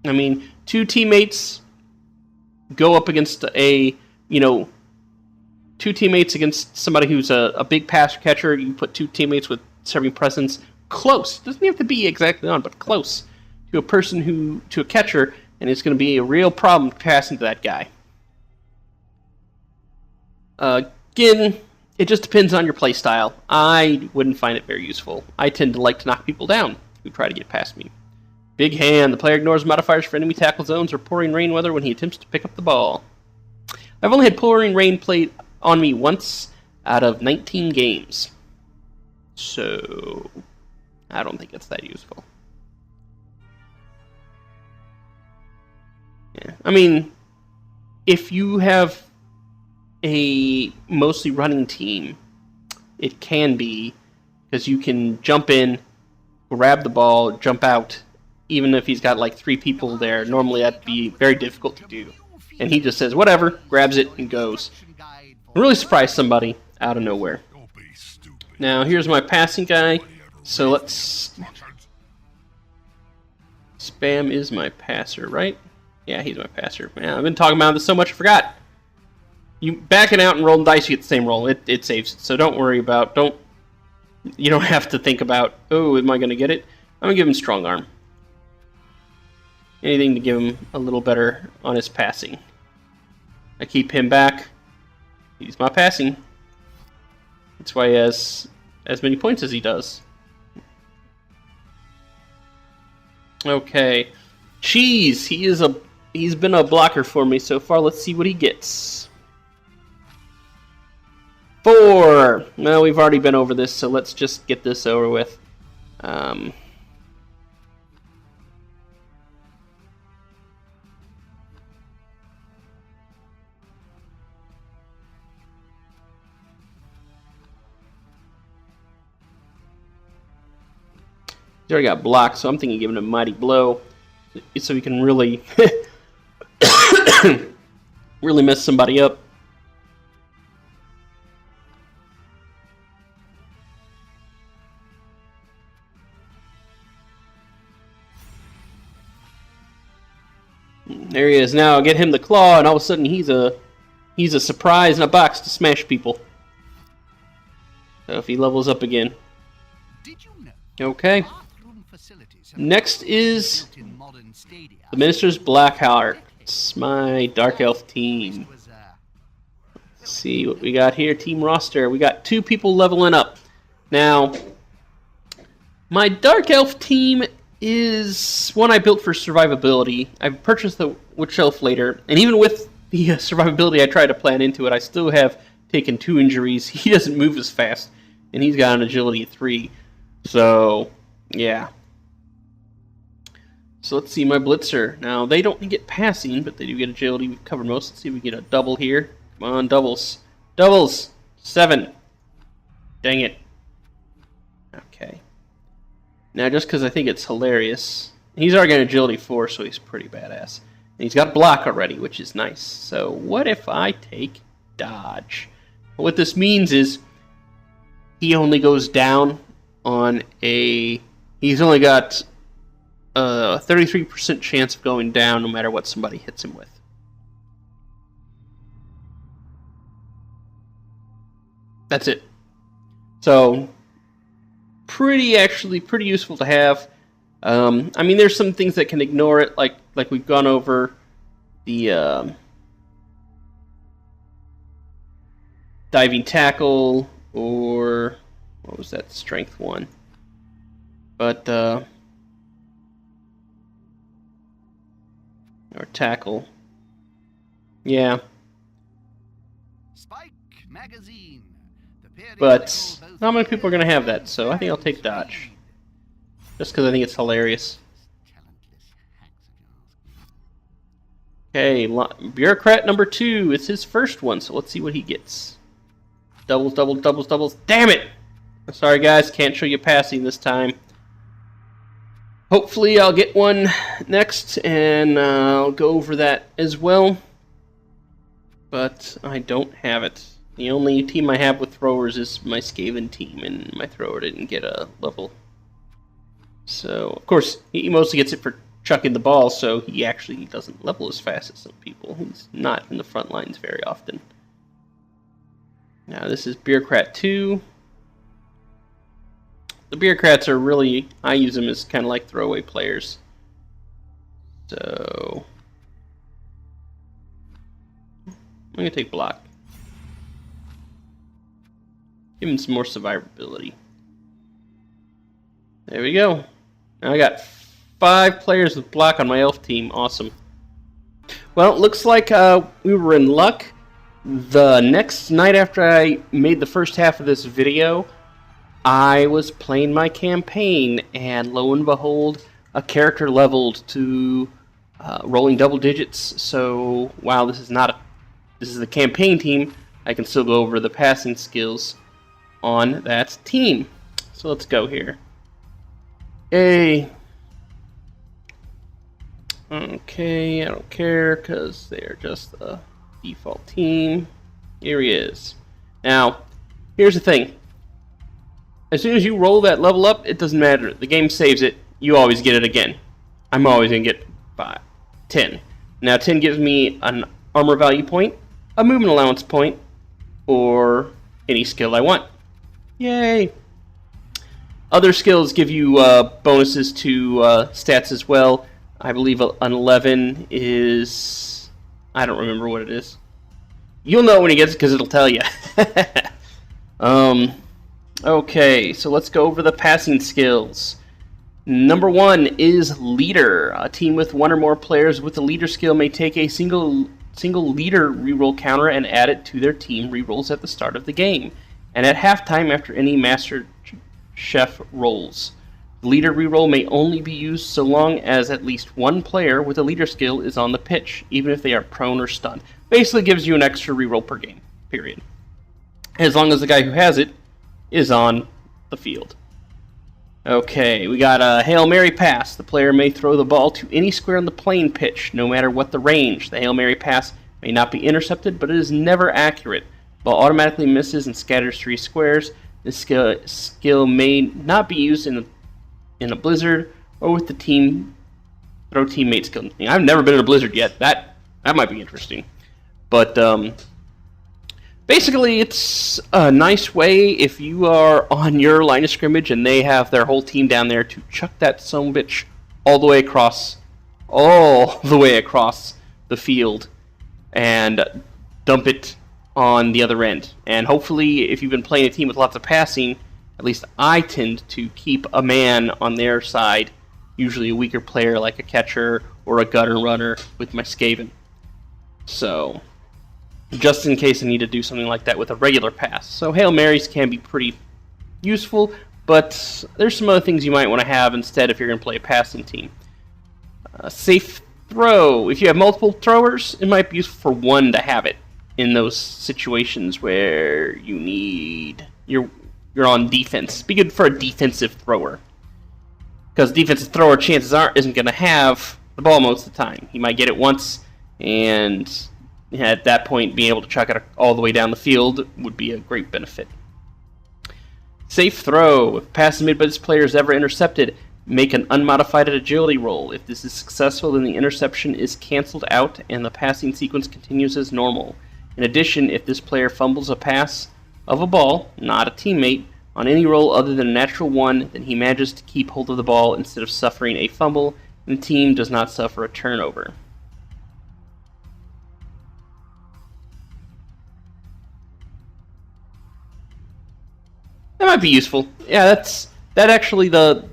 I mean, 2 teammates go up against 2 teammates against somebody who's a big passer catcher. You put 2 teammates with Disturbing Presence close. Doesn't have to be exactly on, but close to a catcher, and it's going to be a real problem passing to that guy. Again, It just depends on your play style. I wouldn't find it very useful. I tend to like to knock people down who try to get past me. Big hand. The player ignores modifiers for enemy tackle zones or pouring rain weather when he attempts to pick up the ball. I've only had pouring rain played on me once out of 19 games. So, I don't think it's that useful. Yeah. I mean, if you have a mostly running team, it can be, because you can jump in, grab the ball, jump out. Even if he's got like 3 people there, normally that'd be very difficult to do. And he just says, whatever, grabs it, and goes. Really surprised somebody out of nowhere. Now, here's my passing guy. So let's... Spam is my passer, right? Yeah, he's my passer. Man, I've been talking about this so much, I forgot. You back it out and roll the dice, you get the same roll. It saves it. So don't worry about... You don't have to think about, oh, am I going to get it? I'm going to give him strong arm. Anything to give him a little better on his passing. I keep him back. He's my passing. That's why he has as many points as he does. Okay. Cheese! He's been a blocker for me so far. Let's see what he gets. 4! Well, we've already been over this, so let's just get this over with. He's already got blocked, so I'm thinking giving him a mighty blow so he can really really mess somebody up. There he is now. Get him the claw, and all of a sudden he's a surprise in a box to smash people. So if he levels up again.
Did you know?
Okay. Next is the Minister's Blackheart. It's my Dark Elf team. Let's see what we got here. Team roster. We got 2 people leveling up. Now, my Dark Elf team is one I built for survivability. I purchased the Witch Elf later, and even with the survivability I tried to plan into it, I still have taken 2 injuries. He doesn't move as fast, and he's got an agility of 3. So, yeah. So let's see my Blitzer. Now, they don't get passing, but they do get agility. We've covered most. Let's see if we get a double here. Come on, doubles. Doubles! 7. Dang it. Okay. Now, just because I think it's hilarious, he's already got agility 4, so he's pretty badass. And he's got block already, which is nice. So what if I take dodge? What this means is he only goes down on a... He's only got a 33% chance of going down no matter what somebody hits him with. That's it. So, pretty useful to have. I mean, there's some things that can ignore it, like we've gone over the diving tackle, or what was that, strength 1? But or tackle. Yeah.
Spike magazine.
But not many people are going to have that, so I think I'll take dodge. Just because I think it's hilarious. Okay, Bureaucrat number 2. It's his first one, so let's see what he gets. Doubles, doubles, doubles, doubles. Damn it! Sorry guys, can't show you passing this time. Hopefully I'll get one next, and I'll go over that as well. But I don't have it. The only team I have with throwers is my Skaven team, and my thrower didn't get a level. So, of course, he mostly gets it for chucking the ball, so he actually doesn't level as fast as some people. He's not in the front lines very often. Now, this is Bureaucrat 2. The Bureaucrats are really... I use them as kind of like throwaway players. So... I'm going to take block. Give him some more survivability. There we go. Now I got 5 players with block on my elf team. Awesome. Well, it looks like we were in luck. The next night after I made the first half of this video, I was playing my campaign, and lo and behold, a character leveled to rolling double digits. So while this is the campaign team, I can still go over the passing skills on that team. So let's go here. Yay. Okay, I don't care because they're just the default team. Here he is. Now, here's the thing. As soon as you roll that level up, it doesn't matter. The game saves it. You always get it again. I'm always going to get 10. Now, 10 gives me an armor value point, a movement allowance point, or any skill I want. Yay! Other skills give you bonuses to stats as well. I believe an 11 is... I don't remember what it is. You'll know when he gets it because it'll tell you. Okay, so let's go over the passing skills. Number 1 is Leader. A team with 1 or more players with the Leader skill may take a single Leader reroll counter and add it to their team rerolls at the start of the game, and at halftime after any Master Chef rolls. The Leader reroll may only be used so long as at least 1 player with a Leader skill is on the pitch, even if they are prone or stunned. Basically gives you an extra reroll per game, period. As long as the guy who has it is on the field. Okay, we got a Hail Mary pass. The player may throw the ball to any square on the playing pitch, no matter what the range. The Hail Mary pass may not be intercepted, but it is never accurate. The ball automatically misses and scatters 3 squares. This skill may not be used in a blizzard or with the throw teammate skill. I've never been in a blizzard yet. That might be interesting. But basically, it's a nice way if you are on your line of scrimmage and they have their whole team down there to chuck that sumbitch all the way across the field and dump it on the other end. And hopefully, if you've been playing a team with lots of passing, at least I tend to keep a man on their side, usually a weaker player like a catcher or a gutter runner with my Skaven. So, just in case I need to do something like that with a regular pass. So Hail Marys can be pretty useful, but there's some other things you might want to have instead if you're going to play a passing team. Safe throw. If you have multiple throwers, it might be useful for one to have it in those situations where you're on defense. Be good for a defensive thrower, because defensive thrower chances isn't going to have the ball most of the time. He might get it once, and at that point, being able to chuck it all the way down the field would be a great benefit. Safe throw. If a pass is made by this player is ever intercepted, make an unmodified agility roll. If this is successful, then the interception is canceled out and the passing sequence continues as normal. In addition, if this player fumbles a pass of a ball, not a teammate, on any roll other than a natural 1, then he manages to keep hold of the ball instead of suffering a fumble, and the team does not suffer a turnover. That might be useful. Yeah, that actually the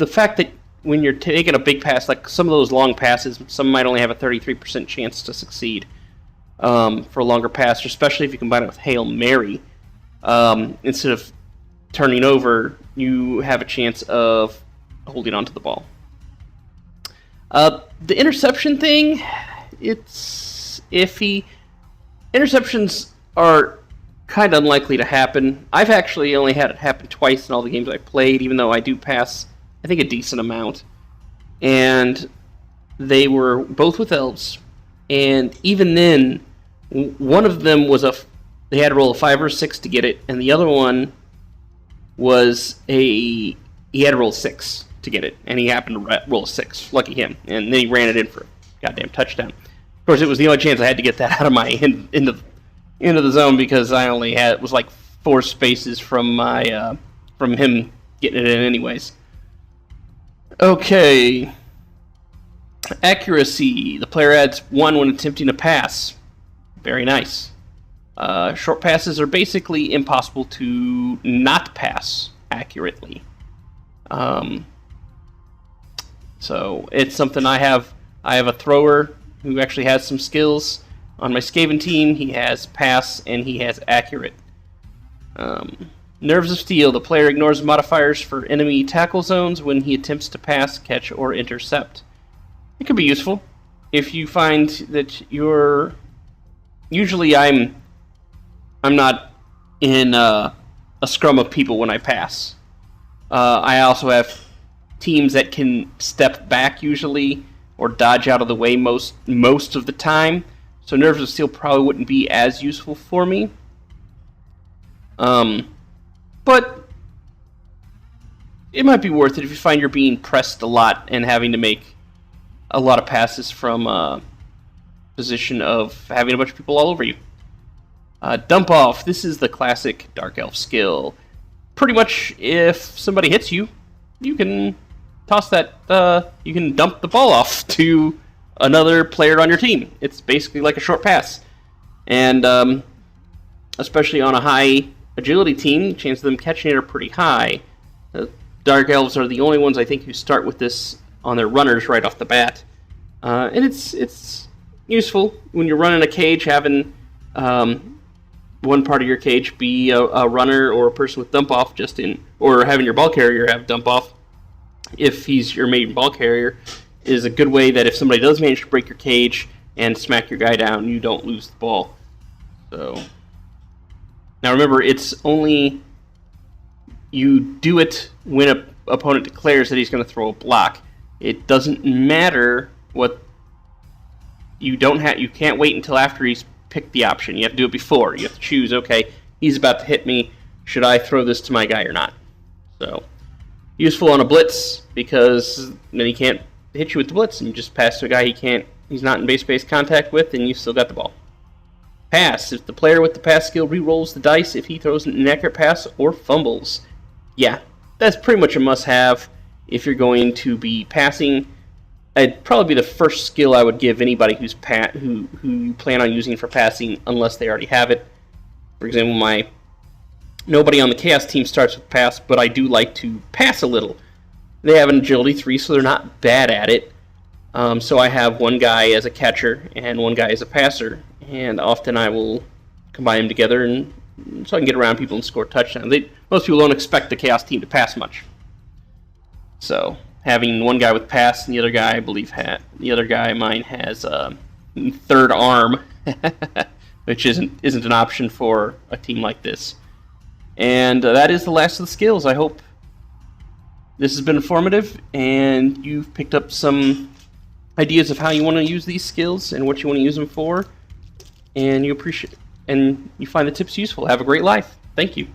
fact that when you're taking a big pass, like some of those long passes, some might only have a 33% chance to succeed for a longer pass, especially if you combine it with Hail Mary. Instead of turning over, you have a chance of holding onto the ball. The interception thing, it's iffy. Interceptions are kind of unlikely to happen. I've actually only had it happen twice in all the games I played, even though I do pass, I think, a decent amount. And they were both with elves. And even then, one of them was they had to roll a 5 or 6 to get it, and the other one was he had to roll 6 to get it, and he happened to roll a 6. Lucky him. And then he ran it in for a goddamn touchdown. Of course, it was the only chance I had to get that out of my into the zone, because I only it was like 4 spaces from him getting it in anyways. Okay. Accuracy. The player adds 1 when attempting a pass. Very nice. Short passes are basically impossible to not pass accurately. So it's something I have. I have a thrower who actually has some skills on my Skaven team. He has pass and he has accurate. Nerves of Steel. The player ignores modifiers for enemy tackle zones when he attempts to pass, catch, or intercept. It could be useful if you find that you're... Usually I'm not in a scrum of people when I pass. I also have teams that can step back usually or dodge out of the way most of the time. So Nerves of Steel probably wouldn't be as useful for me. But it might be worth it if you find you're being pressed a lot and having to make a lot of passes from a position of having a bunch of people all over you. Dump Off. This is the classic Dark Elf skill. Pretty much, if somebody hits you, you can toss that. You can dump the ball off to another player on your team. It's basically like a short pass, and especially on a high agility team, chances of them catching it are pretty high. Dark Elves are the only ones I think who start with this on their runners right off the bat, and it's useful when you're running a cage, having one part of your cage be a runner or a person with dump off, or having your ball carrier have dump off. If he's your main ball carrier, is a good way that if somebody does manage to break your cage and smack your guy down, you don't lose the ball. So now remember, it's only you do it when an opponent declares that he's going to throw a block. It doesn't matter what you can't wait until after he's picked the option. You have to do it before. You have to choose, okay, he's about to hit me. Should I throw this to my guy or not? So useful on a blitz, because then he can't hit you with the blitz, and you just pass to a guy he's not in base contact with, and you still got the ball. Pass. If the player with the pass skill re-rolls the dice if he throws an inaccurate pass or fumbles. Yeah, that's pretty much a must-have if you're going to be passing. It'd probably be the first skill I would give anybody who you plan on using for passing, unless they already have it. For example, nobody on the Chaos team starts with pass, but I do like to pass a little. They have an agility 3, so they're not bad at it. So I have one guy as a catcher and one guy as a passer, and often I will combine them together, and so I can get around people and score touchdowns. Most people don't expect the Chaos team to pass much. So having one guy with pass and the other guy, I believe, mine has third arm, which isn't an option for a team like this. And that is the last of the skills. I hope this has been informative and you've picked up some ideas of how you want to use these skills and what you want to use them for, and you find the tips useful. Have a great life. Thank you.